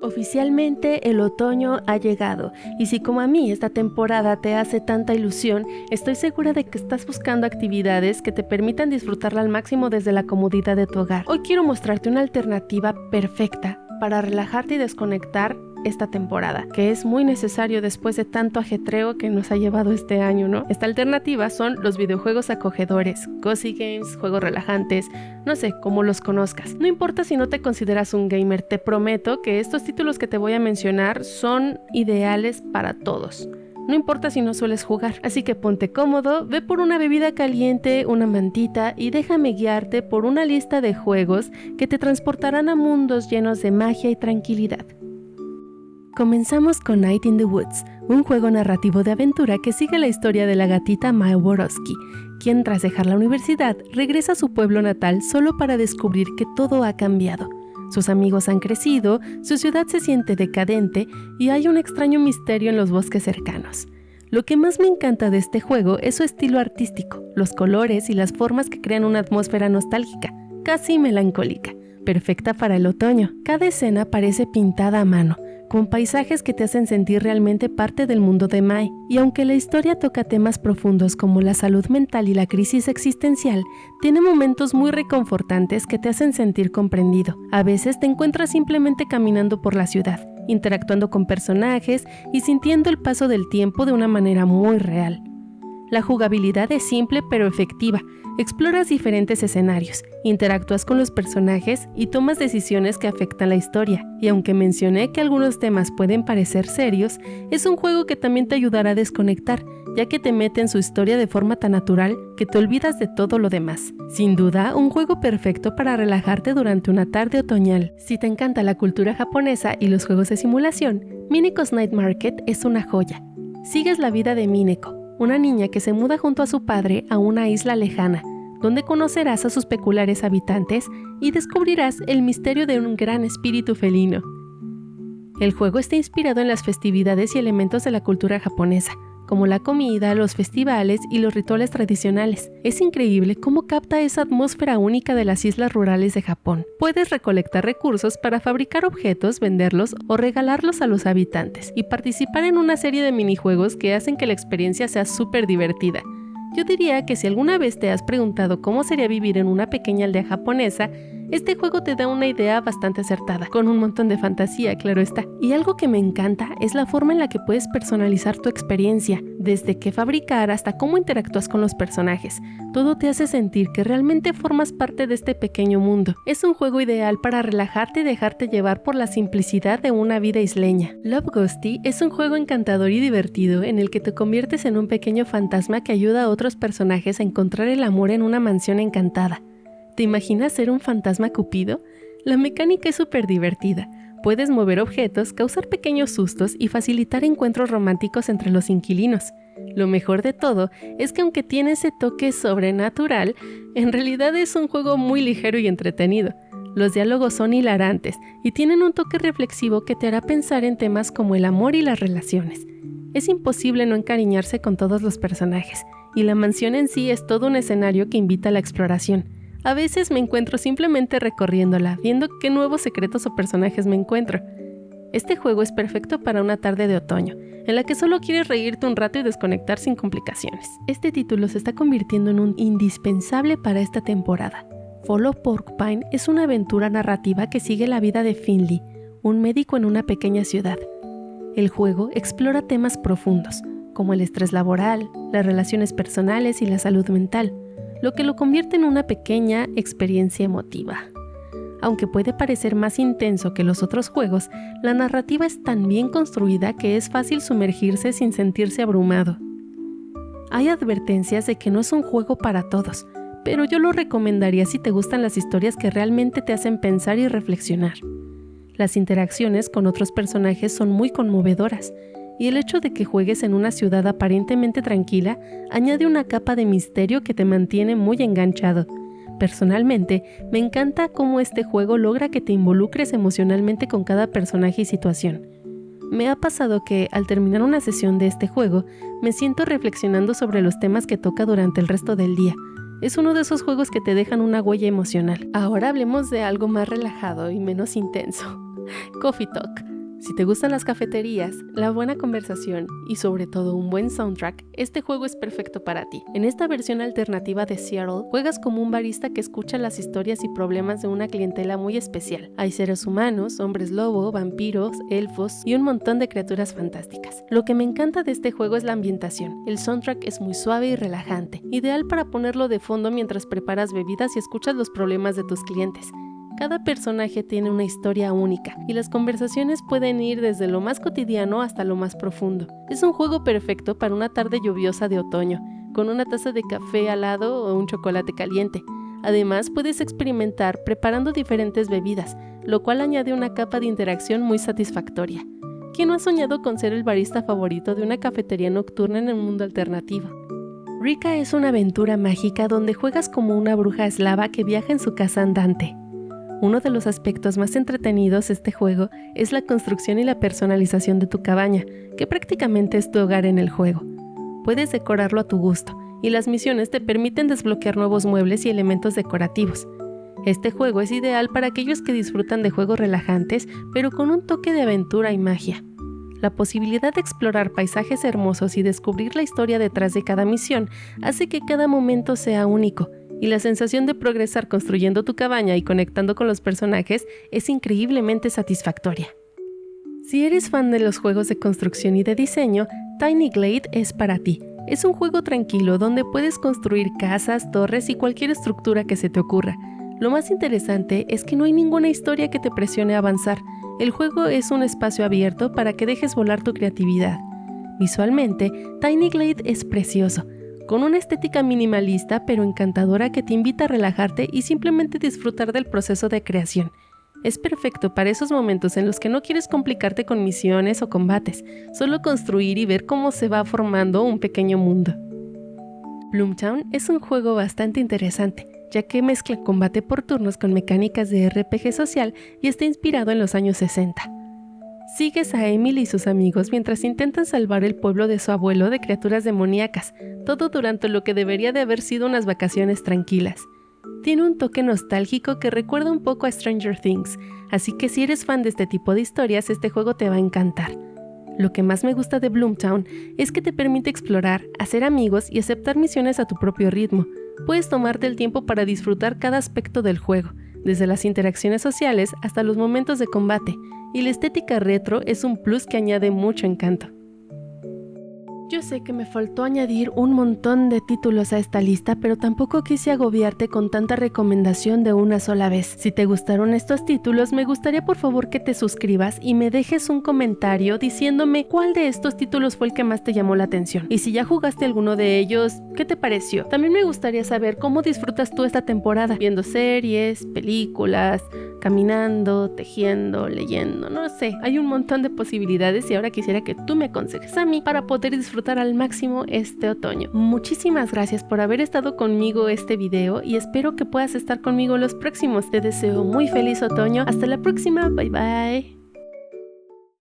Oficialmente el otoño ha llegado y si como a mí esta temporada te hace tanta ilusión, estoy segura de que estás buscando actividades que te permitan disfrutarla al máximo desde la comodidad de tu hogar. Hoy quiero mostrarte una alternativa perfecta para relajarte y desconectar esta temporada, que es muy necesario después de tanto ajetreo que nos ha llevado este año, ¿no? Esta alternativa son los videojuegos acogedores, cozy games, juegos relajantes, no sé, cómo los conozcas. No importa si no te consideras un gamer, te prometo que estos títulos que te voy a mencionar son ideales para todos. No importa si no sueles jugar, así que ponte cómodo, ve por una bebida caliente, una mantita y déjame guiarte por una lista de juegos que te transportarán a mundos llenos de magia y tranquilidad. Comenzamos con Night in the Woods, un juego narrativo de aventura que sigue la historia de la gatita Mae Borowski, quien tras dejar la universidad regresa a su pueblo natal solo para descubrir que todo ha cambiado. Sus amigos han crecido, su ciudad se siente decadente y hay un extraño misterio en los bosques cercanos. Lo que más me encanta de este juego es su estilo artístico, los colores y las formas que crean una atmósfera nostálgica, casi melancólica, perfecta para el otoño. Cada escena parece pintada a mano, con paisajes que te hacen sentir realmente parte del mundo de Mae. Y aunque la historia toca temas profundos como la salud mental y la crisis existencial, tiene momentos muy reconfortantes que te hacen sentir comprendido. A veces te encuentras simplemente caminando por la ciudad, interactuando con personajes y sintiendo el paso del tiempo de una manera muy real. La jugabilidad es simple pero efectiva. Exploras diferentes escenarios, interactúas con los personajes y tomas decisiones que afectan la historia. Y aunque mencioné que algunos temas pueden parecer serios, es un juego que también te ayudará a desconectar, ya que te mete en su historia de forma tan natural que te olvidas de todo lo demás. Sin duda, un juego perfecto para relajarte durante una tarde otoñal. Si te encanta la cultura japonesa y los juegos de simulación, Mineko's Night Market es una joya. Sigues la vida de Mineko, una niña que se muda junto a su padre a una isla lejana, donde conocerás a sus peculiares habitantes y descubrirás el misterio de un gran espíritu felino. El juego está inspirado en las festividades y elementos de la cultura japonesa, como la comida, los festivales y los rituales tradicionales. Es increíble cómo capta esa atmósfera única de las islas rurales de Japón. Puedes recolectar recursos para fabricar objetos, venderlos o regalarlos a los habitantes y participar en una serie de minijuegos que hacen que la experiencia sea súper divertida. Yo diría que si alguna vez te has preguntado cómo sería vivir en una pequeña aldea japonesa, este juego te da una idea bastante acertada, con un montón de fantasía, claro está. Y algo que me encanta es la forma en la que puedes personalizar tu experiencia, desde qué fabricar hasta cómo interactúas con los personajes. Todo te hace sentir que realmente formas parte de este pequeño mundo. Es un juego ideal para relajarte y dejarte llevar por la simplicidad de una vida isleña. Love Ghosty es un juego encantador y divertido en el que te conviertes en un pequeño fantasma que ayuda a otros personajes a encontrar el amor en una mansión encantada. ¿Te imaginas ser un fantasma cupido? La mecánica es súper divertida. Puedes mover objetos, causar pequeños sustos y facilitar encuentros románticos entre los inquilinos. Lo mejor de todo es que aunque tiene ese toque sobrenatural, en realidad es un juego muy ligero y entretenido. Los diálogos son hilarantes y tienen un toque reflexivo que te hará pensar en temas como el amor y las relaciones. Es imposible no encariñarse con todos los personajes, y la mansión en sí es todo un escenario que invita a la exploración. A veces me encuentro simplemente recorriéndola, viendo qué nuevos secretos o personajes me encuentro. Este juego es perfecto para una tarde de otoño, en la que solo quieres reírte un rato y desconectar sin complicaciones. Este título se está convirtiendo en un indispensable para esta temporada. Follow Porcupine es una aventura narrativa que sigue la vida de Finley, un médico en una pequeña ciudad. El juego explora temas profundos, como el estrés laboral, las relaciones personales y la salud mental, lo que lo convierte en una pequeña experiencia emotiva. Aunque puede parecer más intenso que los otros juegos, la narrativa es tan bien construida que es fácil sumergirse sin sentirse abrumado. Hay advertencias de que no es un juego para todos, pero yo lo recomendaría si te gustan las historias que realmente te hacen pensar y reflexionar. Las interacciones con otros personajes son muy conmovedoras, y el hecho de que juegues en una ciudad aparentemente tranquila añade una capa de misterio que te mantiene muy enganchado. Personalmente, me encanta cómo este juego logra que te involucres emocionalmente con cada personaje y situación. Me ha pasado que, al terminar una sesión de este juego, me siento reflexionando sobre los temas que toca durante el resto del día. Es uno de esos juegos que te dejan una huella emocional. Ahora hablemos de algo más relajado y menos intenso. Coffee Talk. Si te gustan las cafeterías, la buena conversación y sobre todo un buen soundtrack, este juego es perfecto para ti. En esta versión alternativa de Seattle, juegas como un barista que escucha las historias y problemas de una clientela muy especial. Hay seres humanos, hombres lobo, vampiros, elfos y un montón de criaturas fantásticas. Lo que me encanta de este juego es la ambientación. El soundtrack es muy suave y relajante, ideal para ponerlo de fondo mientras preparas bebidas y escuchas los problemas de tus clientes. Cada personaje tiene una historia única y las conversaciones pueden ir desde lo más cotidiano hasta lo más profundo. Es un juego perfecto para una tarde lluviosa de otoño, con una taza de café al lado o un chocolate caliente. Además, puedes experimentar preparando diferentes bebidas, lo cual añade una capa de interacción muy satisfactoria. ¿Quién no ha soñado con ser el barista favorito de una cafetería nocturna en un mundo alternativo? Rika es una aventura mágica donde juegas como una bruja eslava que viaja en su casa andante. Uno de los aspectos más entretenidos de este juego es la construcción y la personalización de tu cabaña, que prácticamente es tu hogar en el juego. Puedes decorarlo a tu gusto, y las misiones te permiten desbloquear nuevos muebles y elementos decorativos. Este juego es ideal para aquellos que disfrutan de juegos relajantes, pero con un toque de aventura y magia. La posibilidad de explorar paisajes hermosos y descubrir la historia detrás de cada misión hace que cada momento sea único, y la sensación de progresar construyendo tu cabaña y conectando con los personajes es increíblemente satisfactoria. Si eres fan de los juegos de construcción y de diseño, Tiny Glade es para ti. Es un juego tranquilo donde puedes construir casas, torres y cualquier estructura que se te ocurra. Lo más interesante es que no hay ninguna historia que te presione a avanzar. El juego es un espacio abierto para que dejes volar tu creatividad. Visualmente, Tiny Glade es precioso, con una estética minimalista pero encantadora que te invita a relajarte y simplemente disfrutar del proceso de creación. Es perfecto para esos momentos en los que no quieres complicarte con misiones o combates, solo construir y ver cómo se va formando un pequeño mundo. Bloomtown es un juego bastante interesante, ya que mezcla combate por turnos con mecánicas de RPG social y está inspirado en los años 60. Sigues a Emily y sus amigos mientras intentan salvar el pueblo de su abuelo de criaturas demoníacas, todo durante lo que debería de haber sido unas vacaciones tranquilas. Tiene un toque nostálgico que recuerda un poco a Stranger Things, así que si eres fan de este tipo de historias, este juego te va a encantar. Lo que más me gusta de Bloomtown es que te permite explorar, hacer amigos y aceptar misiones a tu propio ritmo. Puedes tomarte el tiempo para disfrutar cada aspecto del juego, desde las interacciones sociales hasta los momentos de combate, y la estética retro es un plus que añade mucho encanto. Yo sé que me faltó añadir un montón de títulos a esta lista, pero tampoco quise agobiarte con tanta recomendación de una sola vez. Si te gustaron estos títulos, me gustaría por favor que te suscribas y me dejes un comentario diciéndome cuál de estos títulos fue el que más te llamó la atención. Y si ya jugaste alguno de ellos, ¿qué te pareció? También me gustaría saber cómo disfrutas tú esta temporada, viendo series, películas, caminando, tejiendo, leyendo, no sé. Hay un montón de posibilidades y ahora quisiera que tú me aconsejes a mí para poder disfrutar al máximo este otoño. Muchísimas gracias por haber estado conmigo este video y espero que puedas estar conmigo los próximos. Te deseo muy feliz otoño. Hasta la próxima. Bye bye.